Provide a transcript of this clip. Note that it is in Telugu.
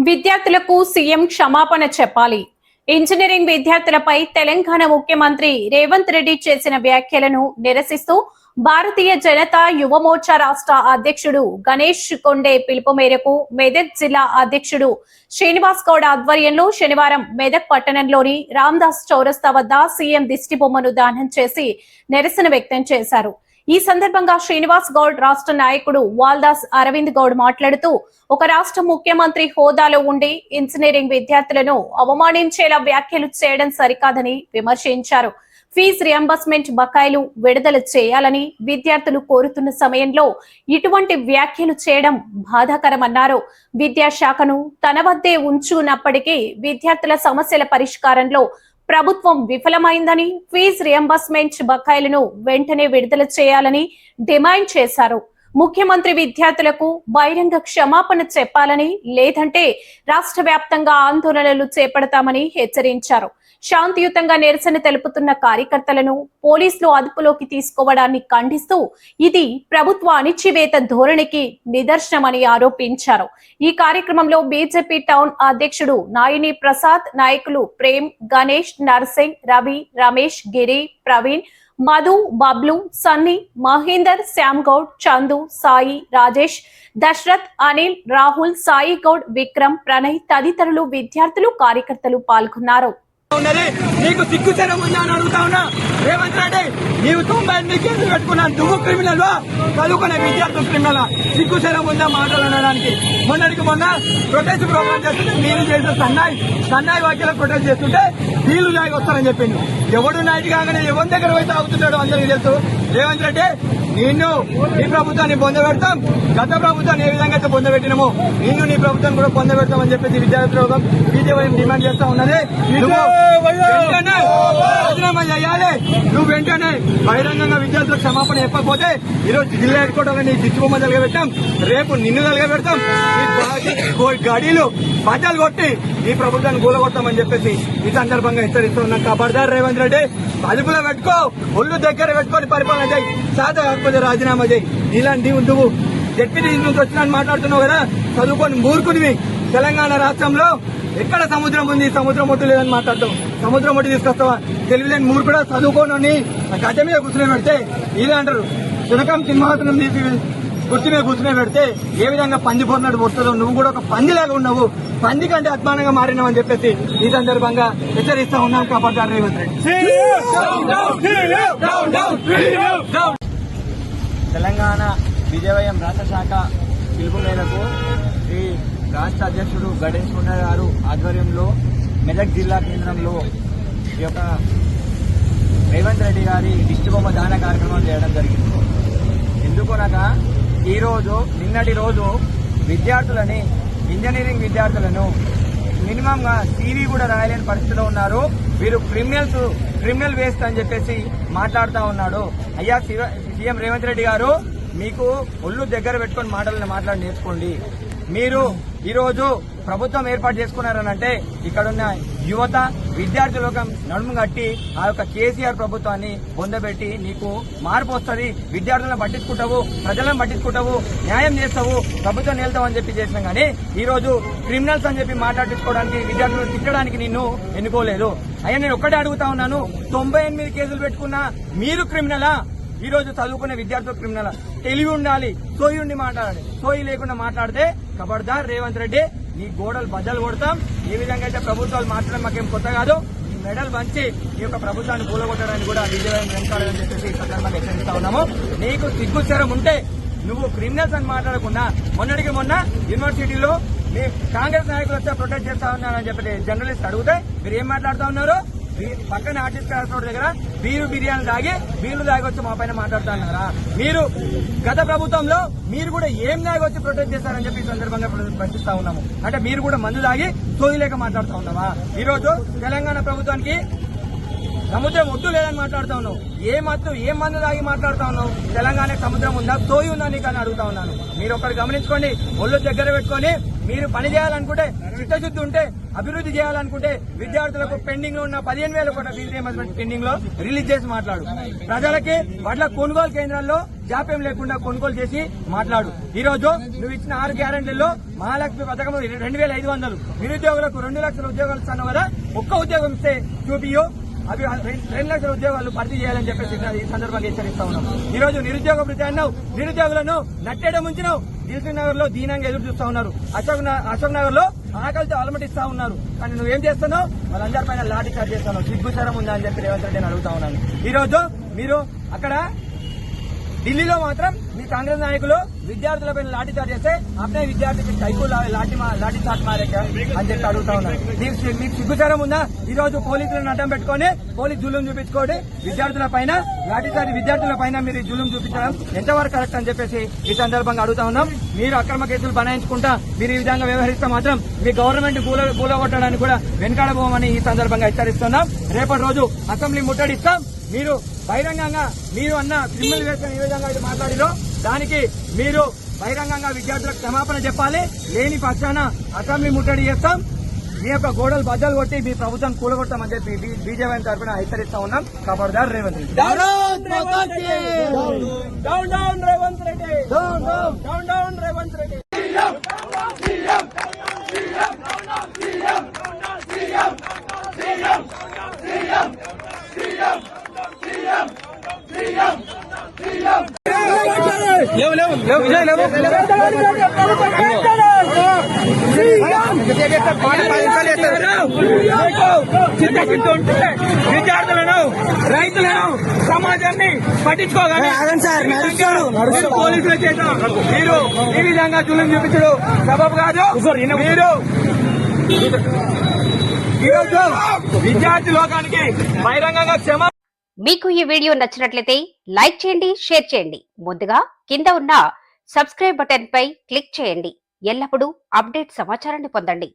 విద్యార్థులకు సీఎం క్షమాపణ చెప్పాలి. ఇంజనీరింగ్ విద్యార్థులపై తెలంగాణ ముఖ్యమంత్రి రేవంత్ రెడ్డి చేసిన వ్యాఖ్యలను నిరసిస్తూ భారతీయ జనతా యువ మోర్చా రాష్ట్ర అధ్యక్షుడు గణేష్ కొండే పిలుపు మేరకు మెదక్ జిల్లా అధ్యక్షుడు శ్రీనివాస్ గౌడ్ ఆధ్వర్యంలో శనివారం మెదక్ పట్టణంలోని రామ్దాస్ చౌరస్తా వద్ద సీఎం దిష్టి బొమ్మను దానం చేసి నిరసన వ్యక్తం చేశారు. ఈ సందర్భంగా శ్రీనివాస్ గౌడ్ రాష్ట్ర నాయకుడు వాల్దాస్ అరవింద్ గౌడ్ మాట్లాడుతూ ఒక రాష్ట్ర ముఖ్యమంత్రి హోదాలో ఉండి ఇంజనీరింగ్ విద్యార్థులను అవమానించేలా వ్యాఖ్యలు చేయడం సరికాదని విమర్శించారు. ఫీజు రియంబర్స్మెంట్ బకాయిలు విడుదల చేయాలని విద్యార్థులు కోరుతున్న సమయంలో ఇటువంటి వ్యాఖ్యలు చేయడం బాధాకరమన్నారు. విద్యాశాఖను తన వద్దే ఉంచుకున్నప్పటికీ విద్యార్థుల సమస్యల పరిష్కారంలో ప్రభుత్వం విఫలమైందని, ఫీజు రియంబర్స్మెంట్ బకాయిలను వెంటనే విడుదల చేయాలని డిమాండ్ చేశారు. ముఖ్యమంత్రి విద్యార్థులకు బహిరంగ క్షమాపణ చెప్పాలని, లేదంటే రాష్ట్ర వ్యాప్తంగా ఆందోళనలు చేపడతామని హెచ్చరించారు. శాంతియుతంగా నిరసన తెలుపుతున్న కార్యకర్తలను పోలీసులు అదుపులోకి తీసుకోవడాన్ని ఖండిస్తూ ఇది ప్రభుత్వ అణిచివేత ధోరణికి నిదర్శనమని ఆరోపించారు. ఈ కార్యక్రమంలో బీజేపీ టౌన్ అధ్యక్షుడు నాయిని ప్రసాద్, నాయకులు ప్రేమ్, గణేష్, నర్సింగ్, రవి, రమేష్, గిరి, ప్రవీణ్, మధు, బబ్లు, సన్నీ, మహేందర్, శ్యామ్ గౌడ్, చందు, సాయి, రాజేష్, దశరథ్, అనిల్, రాహుల్, సాయి గౌడ్, విక్రమ్, ప్రణయ్ తదితరులు విద్యార్థులు కార్యకర్తలు పాల్గొన్నారు. నీకు సిగ్గుచరం ఉందా అని అడుగుతా ఉన్నా. రేవంత్ రెడ్డి, నీవు 98 కేసులు పెట్టుకున్నాను. నువ్వు క్రిమినల్ చదువుకునే విద్యార్థులు క్రిమినల్. సిగ్గుచరం ఉందా మాట్లాడడానికి? మొన్నటికి మొన్న ప్రొటెస్ట్ ప్రోగ్రామ్ చేస్తుంటే మీరు చేసిన సన్నాయి వాక్యాలకు ప్రొటెస్ట్ చేస్తుంటే వీళ్ళు నాయకు వస్తారని చెప్పింది. ఎవడు నాయకు కాగానే ఎవరి దగ్గర పోయి తాగుతున్నాడు అందరికీ తెలుసు. రేవంత్ రెడ్డి, నిన్ను నీ ప్రభుత్వాన్ని పొందబెడతాం. గత ప్రభుత్వాన్ని ఏ విధంగా అయితే పొందబెట్టినామో నిన్ను నీ ప్రభుత్వాన్ని కూడా పొందబెడతామని చెప్పేసి విద్యార్థులు బీజేపీ డిమాండ్ చేస్తా ఉన్నది. రాజీనామా చేయాలి. నువ్వు వెంటనే బహిరంగంగా విద్యార్థులకు క్షమాపణ చెప్పకపోతే ఈరోజు జిల్లా హెడ్ క్వార్టర్లో నీ దిక్కుబొమ్మ తలగబెట్టాం. రేపు నిన్ను తలగబెడతాం. గడిలు బజాలు కొట్టి ఈ ప్రభుత్వాన్ని కూలగొడతామని చెప్పేసి ఈ సందర్భంగా హెచ్చరిస్తున్నాం. ఖబర్దార్ రేవంత్ రెడ్డి, అదుపులో పెట్టుకో, ఒళ్ళు దగ్గర పెట్టుకొని పరిపాలన చేయి. శాత కాకపోతే రాజీనామా చేయి. ఇలాంటి నువ్వు జడ్పీటీ నుంచి వచ్చినట్టు మాట్లాడుతున్నావు కదా, చదువుకొని మూర్ఖునివి. తెలంగాణ రాష్ట్రంలో ఎక్కడ సముద్రం ఉంది, సముద్రం ఒట్టు లేదని మాట్లాడతాం. సముద్రం ఒట్టి తీసుకొస్తావా? తెలివిలేని మూర్ఖుడా, చదువుకోని గడ్డ మీద కూర్చునే పెడితే ఇలా అంటారు. శునకం సింహాసనం తీసి కుర్చీ మీద కూర్చునే పెడితే ఏ విధంగా పంది పొరనాడు పొడుతుందో నువ్వు కూడా ఒక పందిలాగా ఉన్నావు. పంది కంటే అద్మానంగా మారినావని చెప్పేసి ఈ సందర్భంగా హెచ్చరిస్తా ఉన్నాం. కాపాడారు రేవంత్ రెడ్డి. తెలంగాణ విజయవయం రాష్ట్ర శాఖ పిలుపు మేరకు ఈ రాష్ట్ర అధ్యక్షుడు గణేష్ కొండ గారు ఆధ్వర్యంలో మెదక్ జిల్లా కేంద్రంలో ఈ యొక్క రేవంత్ రెడ్డి గారి దిష్టి బొమ్మ దాన కార్యక్రమం చేయడం జరిగింది. ఎందుకనగా నిన్నటి రోజు విద్యార్థులని, ఇంజనీరింగ్ విద్యార్థులను మినిమం గా సివి కూడా రాయలేని పరిస్థితిలో ఉన్నారు. వీరు క్రిమినల్ వేస్ట్ అని చెప్పేసి మాట్లాడుతూ ఉన్నాడు. అయ్యా సీఎం రేవంత్ రెడ్డి గారు, మీకు ఒళ్ళు దగ్గర పెట్టుకుని మాట్లాడి నేర్చుకోండి. మీరు ఈరోజు ప్రభుత్వం ఏర్పాటు చేసుకున్నారనంటే ఇక్కడున్న యువత విద్యార్థులకు నడుము కట్టి ఆ యొక్క కేసీఆర్ ప్రభుత్వాన్ని పొందబెట్టి నీకు మార్పు వస్తుంది, విద్యార్థులను పట్టించుకుంటావు, ప్రజలను పట్టించుకుంటావు, న్యాయం చేస్తావు, ప్రభుత్వం వెళ్తావని చెప్పి చేసినాం. కానీ ఈ రోజు క్రిమినల్స్ అని చెప్పి మాట్లాడించుకోవడానికి, విద్యార్థులను తిట్టడానికి నిన్ను ఎన్నుకోలేదు. అయ్యా, నేను ఒక్కటే అడుగుతా ఉన్నాను, 98 కేసులు పెట్టుకున్నా మీరు క్రిమినలా? ఈ రోజు చదువుకునే విద్యార్థులు క్రిమినల్. తెలివి ఉండాలి, సోయి ఉండి మాట్లాడాలి. సోయి లేకుండా మాట్లాడితే ఖబర్దార్ రేవంత్ రెడ్డి, నీ గోడలు బద్దలు కొడతాం. ఏ విధంగా అయితే ప్రభుత్వాలు మాట్లాడడం మాకేం కొత్త కాదు. ఈ మెడల్ వంచి ఈ యొక్క ప్రభుత్వాన్ని కూలగొట్టడానికి కూడా విజయవాడ వెంటాడని చెప్పేసి ఈ సందర్భంగా హెచ్చరిస్తా ఉన్నాము. నీకు సిగ్గుచరం ఉంటే నువ్వు క్రిమినల్స్ అని మాట్లాడకుండా మొన్నటికి మొన్న యూనివర్సిటీలో మీ కాంగ్రెస్ నాయకులు వస్తే ప్రొటెక్ట్ చేస్తా ఉన్నారని చెప్పి జర్నలిస్ట్ అడిగితే మీరు ఏం మాట్లాడుతా ఉన్నారు? పక్కన ఆర్టిస్ట్ క్లాస్ దగ్గర బిర్యానీ తాగి వచ్చి మా పైన మాట్లాడుతున్నారా? మీరు గత ప్రభుత్వంలో మీరు కూడా ఏం వచ్చి ప్రొటెక్ట్ చేస్తారని చెప్పి ఈ సందర్భంగా ప్రశ్నిస్తా ఉన్నాము. అంటే మీరు కూడా మందు తాగి సోయి లేక మాట్లాడుతూ ఉన్నావా? ఈ రోజు తెలంగాణ ప్రభుత్వానికి సముద్రం ఒడ్డు లేదని మాట్లాడుతా ఉన్నావు. ఏం మందు తాగి మాట్లాడుతా ఉన్నావు? తెలంగాణ సముద్రం ఉందా, తోయి ఉందా నీకు అని అడుగుతా ఉన్నాను. మీరు ఒకటి గమనించుకోండి, ఒళ్ళు దగ్గర పెట్టుకొని మీరు పని చేయాలనుకుంటే, చిత్తశుద్ధి ఉంటే, అభివృద్ధి చేయాలనుకుంటే విద్యార్థులకు పెండింగ్ లో ఉన్న 15,000 కోట్ల ఫీజు రీయింబర్స్మెంట్ పెండింగ్ లో రిలీజ్ చేసి మాట్లాడు. ప్రజలకి వడ్ల కొనుగోలు కేంద్రాల్లో జాప్యం లేకుండా కొనుగోలు చేసి మాట్లాడు. ఈ రోజు నువ్వు ఇచ్చిన 6 గ్యారెంటీల్లో మహాలక్ష్మి పథకం 2,500, నిరుద్యోగులకు 2 లక్షల ఉద్యోగాలు ఇస్తాను కదా, ఒక్క ఉద్యోగం ఇస్తే చూపియో, అవి 2 లక్షల ఉద్యోగాలు భర్తీ చేయాలని చెప్పేసి ఈ సందర్భంగా హెచ్చరిస్తా ఉన్నాం. ఈ రోజు నిరుద్యోగ భృతి అన్నావు, నిరుద్యోగులను నట్టేయడం ఉంచినావు. దిల్సుఖ్ నగర్ లో దీనంగా ఎదురు చూస్తా ఉన్నారు, అశోక్ నగర్ లో ఆకలితో అలమటిస్తా ఉన్నారు. కానీ నువ్వేం చేస్తున్నావు? వాళ్ళందరి పైన లాఠీ చార్జ్ చేస్తున్నావు. సిగ్గుచరం ఉందా అని చెప్పి రేవంత్ రెడ్డి అడుగుతా ఉన్నాను. ఈ రోజు మీరు అక్కడ ఢిల్లీలో మాత్రం మీ కాంగ్రెస్ నాయకులు విద్యార్థులపై లాఠీ చార్జ్ చేస్తే అప్పుడే విద్యార్థికి సైకిల్ లాఠీ చార్జ్ మారేక అని చెప్పి అడుగుతా ఉన్నారు. మీకు సిగ్గుచారం ఉందా? ఈ రోజు పోలీసులను అడ్డం పెట్టుకొని పోలీసు జులుం చూపించుకోండి, విద్యార్థుల పైన లాఠీ చార్జ్, విద్యార్థుల పైన మీరు జులుం చూపించడం ఎంతవరకు కరెక్ట్ అని చెప్పేసి ఈ సందర్భంగా అడుగుతా ఉన్నాం. మీరు అక్రమ కేసులు బనాయించుకుంటా మీరు ఈ విధంగా వ్యవహరిస్తే మాత్రం మీ గవర్నమెంట్ కూలగొట్టడానికి కూడా వెనకాడబోమని ఈ సందర్భంగా హెచ్చరిస్తున్నాం. రేపటి రోజు అసెంబ్లీ ముట్టడిస్తాం. మీరు బహిరంగంగా మీరు అన్న క్రిమినల్ వేసిన ఏ విధంగా అయితే మాట్లాడిరో దానికి మీరు బహిరంగంగా విద్యార్థులకు క్షమాపణ చెప్పాలి. లేని పక్షాన అసెంబ్లీ ముట్టడి చేస్తాం. మీ యొక్క గోడలు బద్దలు కొట్టి మీ ప్రభుత్వం కూలగొడతామని చెప్పి బీజేపీ తరఫున హెచ్చరిస్తా ఉన్నాం. ఖబర్దార్ Revanth Reddy. Down down Revanth Reddy. Down down Revanth Reddy. విద్యార్థులను, రైతులను, సమాజాన్ని పట్టించుకోగానే పోలీసుల చేత మీరు ఈ విధంగా జులుం చూపించడు సబబు కాదు. మీరు ఈరోజు విద్యార్థి లోకానికి బహిరంగంగా క్షమ. మీకు ఈ వీడియో నచ్చినట్లయితే లైక్ చేయండి, షేర్ చేయండి. ముందుగా కింద ఉన్న సబ్స్క్రైబ్ బటన్ పై క్లిక్ చేయండి. ఎల్లప్పుడూ అప్డేట్ సమాచారాన్ని పొందండి.